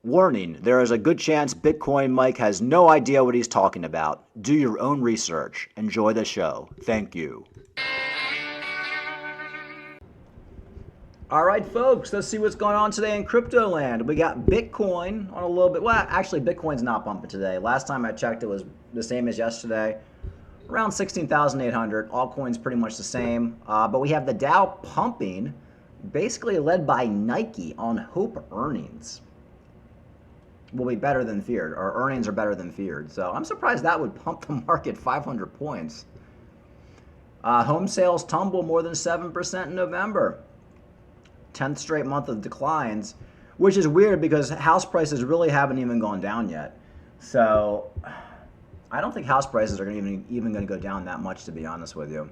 Warning, there is a good chance Bitcoin Mike has no idea what he's talking about. Do your own research. Enjoy the show. Thank you. All right, folks, let's see what's going on today in crypto land. We got Bitcoin on a little bit. Well, actually, Bitcoin's not bumping today. Last time I checked, it was the same as yesterday, around 16,800. All coins pretty much the same. But we have the Dow pumping, basically led by Nike on hope earnings will be better than feared, or earnings are better than feared. So I'm surprised that would pump the market 500 points. Home sales tumble more than 7% in November. 10th straight month of declines, which is weird because house prices really haven't even gone down yet. So I don't think house prices are even going to go down that much, to be honest with you.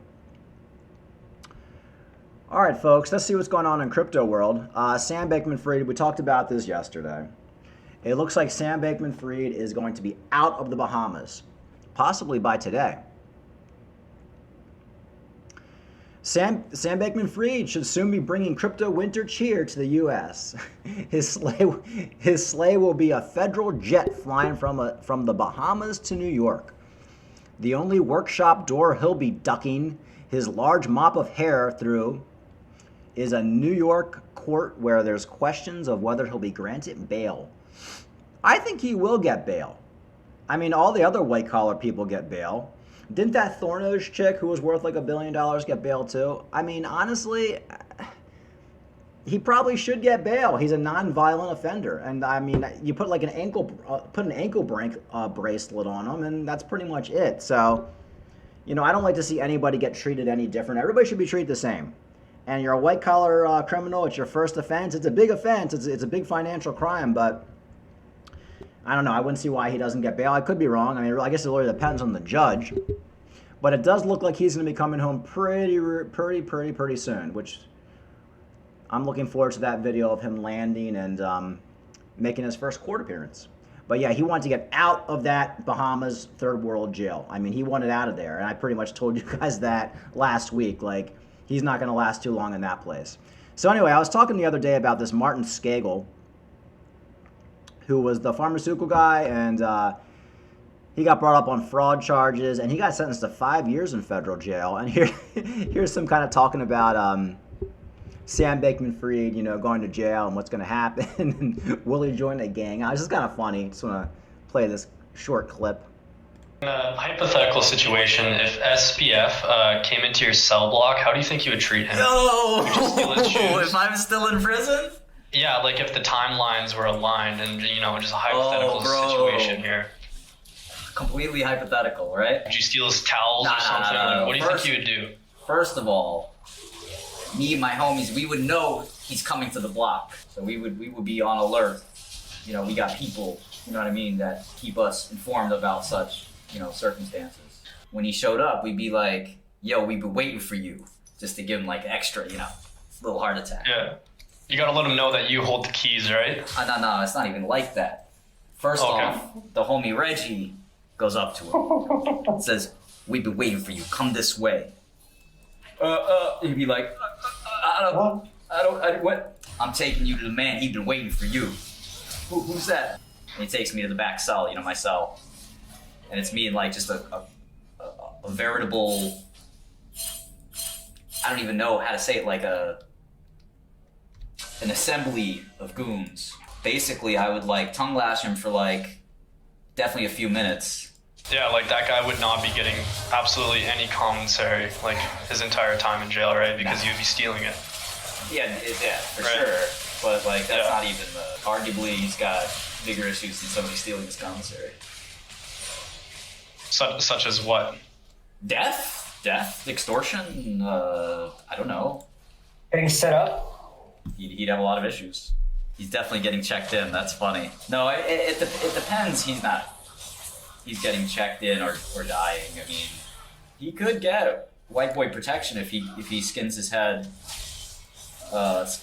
All right, folks, let's see what's going on in crypto world. Sam Bankman-Fried, we talked about this yesterday. It looks like Sam Bankman-Fried is going to be out of the Bahamas, possibly by today. Sam Bankman-Fried should soon be bringing crypto winter cheer to the U.S. His sleigh will be a federal jet flying from the Bahamas to New York. The only workshop door he'll be ducking his large mop of hair through is a New York court where there's questions of whether he'll be granted bail. I think he will get bail. I mean, all the other white-collar people get bail. Didn't that Thornage chick who was worth like $1 billion get bail too? I mean, honestly, he probably should get bail. He's a non-violent offender, and I mean, you put like an ankle bracelet on him, and that's pretty much it. So, you know, I don't like to see anybody get treated any different. Everybody should be treated the same. And you're a white-collar criminal. It's your first offense. It's a big offense. It's a big financial crime, but I don't know. I wouldn't see why he doesn't get bail. I could be wrong. I mean, I guess it really depends on the judge. But it does look like he's going to be coming home pretty soon, which I'm looking forward to that video of him landing and making his first court appearance. But yeah, he wanted to get out of that Bahamas third world jail. I mean, he wanted out of there. And I pretty much told you guys that last week. Like, he's not going to last too long in that place. So anyway, I was talking the other day about this Martin Skagel, who was the pharmaceutical guy, and he got brought up on fraud charges, and he got sentenced to 5 years in federal jail. And here's some kind of talking about Sam Bankman-Fried, you know, going to jail and what's going to happen, and will he join a gang? It's just kind of funny. Just want to play this short clip. In a hypothetical situation, if SBF came into your cell block, how do you think you would treat him? No! Would you steal his shoes? If I'm still in prison? Yeah, like if the timelines were aligned and, you know, just a hypothetical situation here. Completely hypothetical, right? Would you steal his towels or something? No. What do you think you would do? First of all, me and my homies, we would know he's coming to the block. So we would be on alert. You know, we got people, you know what I mean, that keep us informed about such, you know, circumstances. When he showed up, we'd be like, yo, we've been waiting for you. Just to give him like extra, you know, little heart attack. Yeah. You gotta let him know that you hold the keys, right? No, it's not even like that. First off, the homie Reggie goes up to him and says, we've been waiting for you, come this way. He'd be like, what? I'm taking you to the man, he's been waiting for you. Who's that? And he takes me to the back cell, you know, my cell. And it's me and like just a veritable, I don't even know how to say it, like an assembly of goons. Basically, I would like tongue lash him for like definitely a few minutes. Yeah, like that guy would not be getting absolutely any commissary like his entire time in jail, right? Because you'd be stealing it. Yeah, for sure. But like that's not even arguably he's got bigger issues than somebody stealing his commissary. Such as what? Death, extortion. I don't know. Getting set up. He'd have a lot of issues. He's definitely getting checked in. That's funny. No, it depends. He's getting checked in or dying. I mean, he could get white boy protection if he skins his head,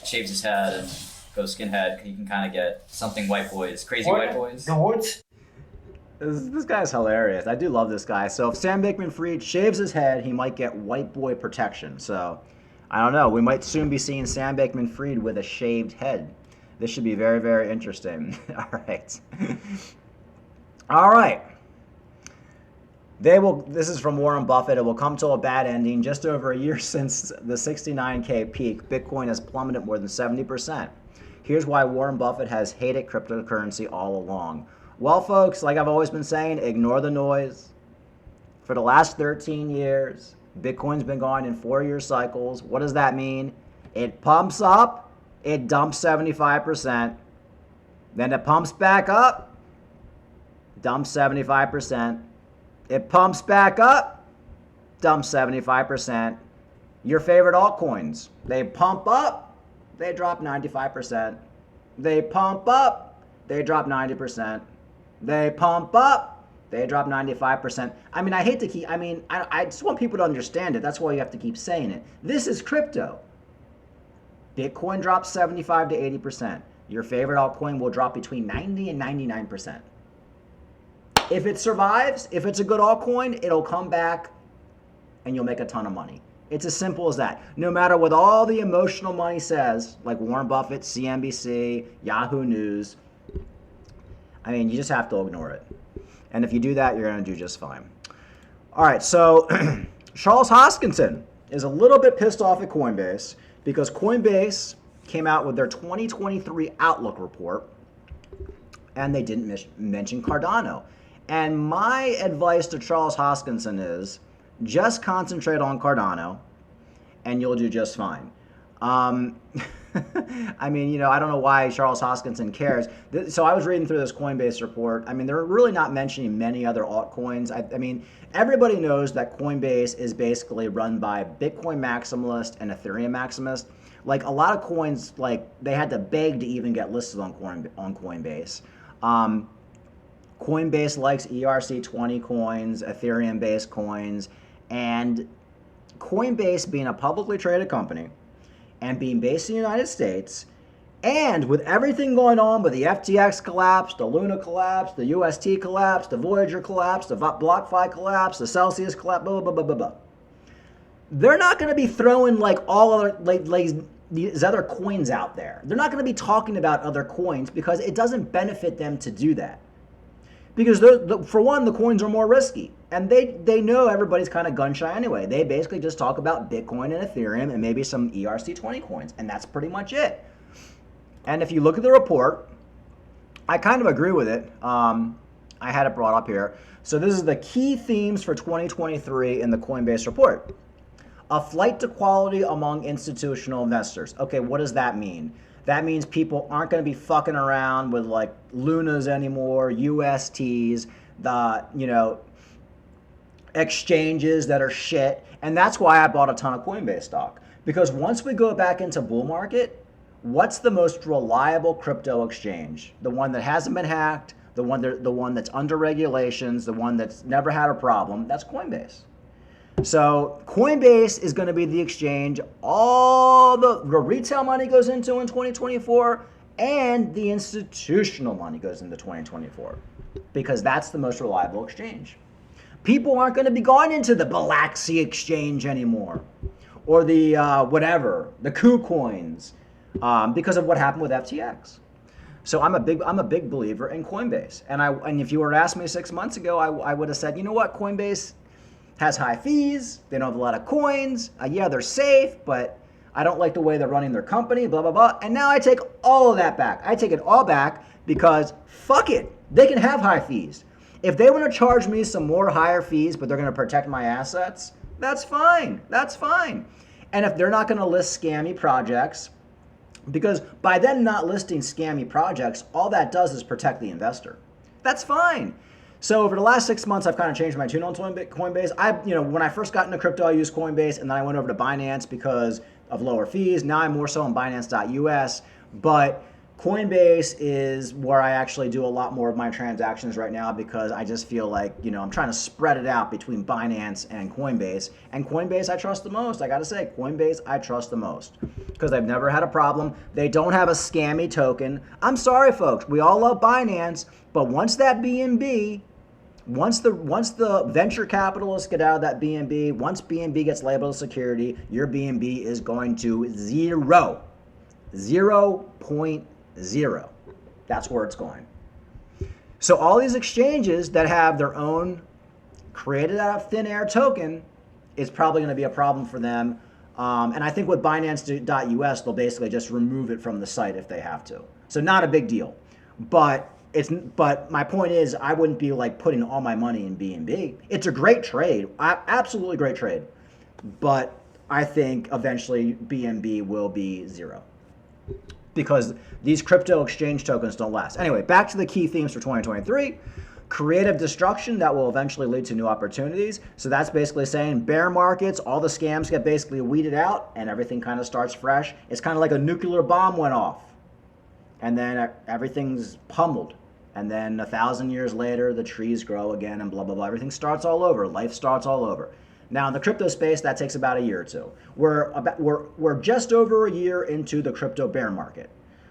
shaves his head, and goes skinhead. He can kind of get something white boys, crazy white boys. The woods. This guy's hilarious. I do love this guy. So if Sam Bankman-Fried shaves his head, he might get white boy protection. So I don't know. We might soon be seeing Sam Bankman-Fried with a shaved head. This should be very, very interesting. All right. All right. This is from Warren Buffett. It will come to a bad ending. Just over a year since the 69K peak, Bitcoin has plummeted more than 70%. Here's why Warren Buffett has hated cryptocurrency all along. Well, folks, like I've always been saying, ignore the noise. For the last 13 years, Bitcoin's been going in 4-year cycles. What does that mean? It pumps up, it dumps 75%. Then it pumps back up, dumps 75%. It pumps back up, dumps 75%. Your favorite altcoins, they pump up, they drop 95%. They pump up, they drop 90%. They pump up, they drop 95%. I mean, I just want people to understand it. That's why you have to keep saying it. This is crypto. Bitcoin drops 75 to 80%. Your favorite altcoin will drop between 90 and 99%. If it survives, if it's a good altcoin, it'll come back and you'll make a ton of money. It's as simple as that. No matter what all the emotional money says, like Warren Buffett, CNBC, Yahoo News, I mean, you just have to ignore it. And if you do that, you're going to do just fine. All right, so Charles Hoskinson is a little bit pissed off at Coinbase because Coinbase came out with their 2023 Outlook report and they didn't mention Cardano. And my advice to Charles Hoskinson is just concentrate on Cardano and you'll do just fine. I mean, I don't know why Charles Hoskinson cares. So I was reading through this Coinbase report. I mean, they're really not mentioning many other altcoins. I mean, everybody knows that Coinbase is basically run by Bitcoin maximalist and Ethereum maximalist. Like a lot of coins, like they had to beg to even get listed on Coinbase. Coinbase likes ERC20 coins, Ethereum-based coins, and Coinbase being a publicly traded company and being based in the United States, and with everything going on with the FTX collapse, the Luna collapse, the UST collapse, the Voyager collapse, the BlockFi collapse, the Celsius collapse, blah, blah, blah, blah, blah. They're not going to be throwing like all other like these other coins out there. They're not going to be talking about other coins because it doesn't benefit them to do that. Because for one, the coins are more risky. And they know everybody's kind of gun shy anyway. They basically just talk about Bitcoin and Ethereum and maybe some ERC20 coins. And that's pretty much it. And if you look at the report, I kind of agree with it. I had it brought up here. So this is the key themes for 2023 in the Coinbase report. A flight to quality among institutional investors. Okay, what does that mean? That means people aren't going to be fucking around with like Lunas anymore, USTs, exchanges that are shit. And that's why I bought a ton of Coinbase stock. Because once we go back into bull market, what's the most reliable crypto exchange? The one that hasn't been hacked, the one that's under regulations, the one that's never had a problem. That's Coinbase. So Coinbase is going to be the exchange all the retail money goes into in 2024 and the institutional money goes into 2024 because that's the most reliable exchange. People aren't going to be going into the Biloxi exchange anymore or the the KuCoins because of what happened with FTX. So I'm a big believer in Coinbase. And if you were to ask me 6 months ago, I would have said, you know what, Coinbase has high fees, they don't have a lot of coins, yeah, they're safe, but I don't like the way they're running their company, blah, blah, blah. And now I take all of that back. I take it all back because fuck it, they can have high fees. If they want to charge me some more higher fees, but they're going to protect my assets, that's fine, that's fine. And if they're not going to list scammy projects, because by them not listing scammy projects, all that does is protect the investor. That's fine. So over the last 6 months, I've kind of changed my tune on Coinbase. When I first got into crypto, I used Coinbase, and then I went over to Binance because of lower fees. Now I'm more so on Binance.us, but Coinbase is where I actually do a lot more of my transactions right now because I just feel like, I'm trying to spread it out between Binance and Coinbase. And Coinbase, I trust the most. I got to say, Coinbase, I trust the most because I've never had a problem. They don't have a scammy token. I'm sorry, folks. We all love Binance, but once that BNB, once the venture capitalists get out of that BNB, once BNB gets labeled as security, your BNB is going to zero. 0. That's where it's going. So all these exchanges that have their own created out of thin air token is probably going to be a problem for them. And I think with Binance.us, they'll basically just remove it from the site if they have to. So not a big deal. But my point is, I wouldn't be like putting all my money in BNB. It's a great trade, absolutely great trade. But I think eventually BNB will be 0 because these crypto exchange tokens don't last. Anyway, back to the key themes for 2023. Creative destruction that will eventually lead to new opportunities. So that's basically saying bear markets, all the scams get basically weeded out and everything kind of starts fresh. It's kind of like a nuclear bomb went off and then everything's pummeled. And then 1,000 years later, the trees grow again and blah, blah, blah. Everything starts all over. Life starts all over. Now in the crypto space, that takes about a year or two. We're just over a year into the crypto bear market.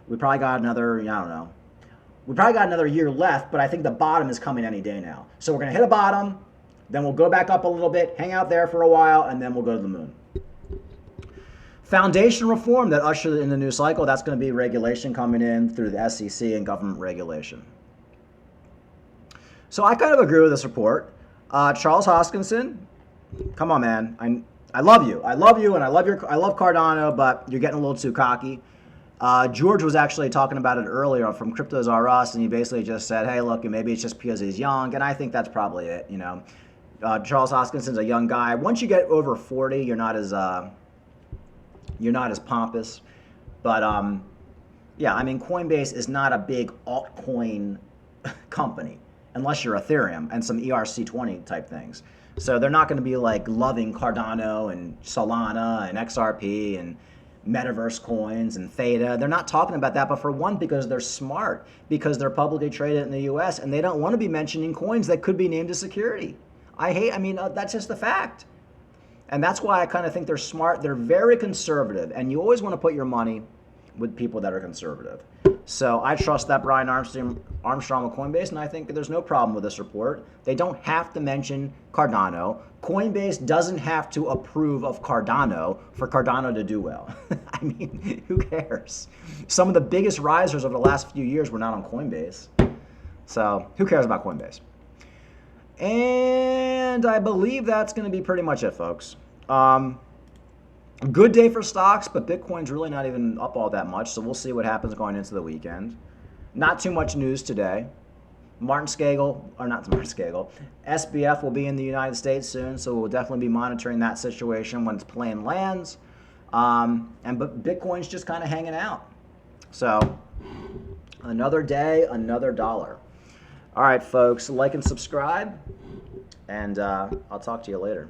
We probably got another, I don't know. We probably got another year left, but I think the bottom is coming any day now. So we're going to hit a bottom, then we'll go back up a little bit, hang out there for a while, and then we'll go to the moon. Foundation reform that ushered in the new cycle, that's going to be regulation coming in through the SEC and government regulation. So I kind of agree with this report. Charles Hoskinson, come on, man. I love you. I love you, and I love Cardano, but you're getting a little too cocky. George was actually talking about it earlier from Cryptos R Us, and he basically just said, hey, look, maybe it's just because he's young, and I think that's probably it, you know. Charles Hoskinson's a young guy. Once you get over 40, you're not as pompous. But, yeah, I mean, Coinbase is not a big altcoin company, unless you're Ethereum and some ERC20 type things. So they're not going to be like loving Cardano and Solana and XRP and metaverse coins and Theta. They're not talking about that, but for one, because they're smart, because they're publicly traded in the US and they don't want to be mentioning coins that could be named as security. That's just the fact. And that's why I kind of think they're smart. They're very conservative, and you always want to put your money with people that are conservative. So I trust that Brian Armstrong with Coinbase, and I think there's no problem with this report. They don't have to mention Cardano. Coinbase doesn't have to approve of Cardano for Cardano to do well. I mean, who cares? Some of the biggest risers over the last few years were not on Coinbase. So who cares about Coinbase? And I believe that's going to be pretty much it, folks. Good day for stocks, but Bitcoin's really not even up all that much, so we'll see what happens going into the weekend. Not too much news today. SBF will be in the United States soon, so we'll definitely be monitoring that situation when its plane lands. But Bitcoin's just kind of hanging out. So another day, another dollar. All right, folks, like and subscribe, and I'll talk to you later.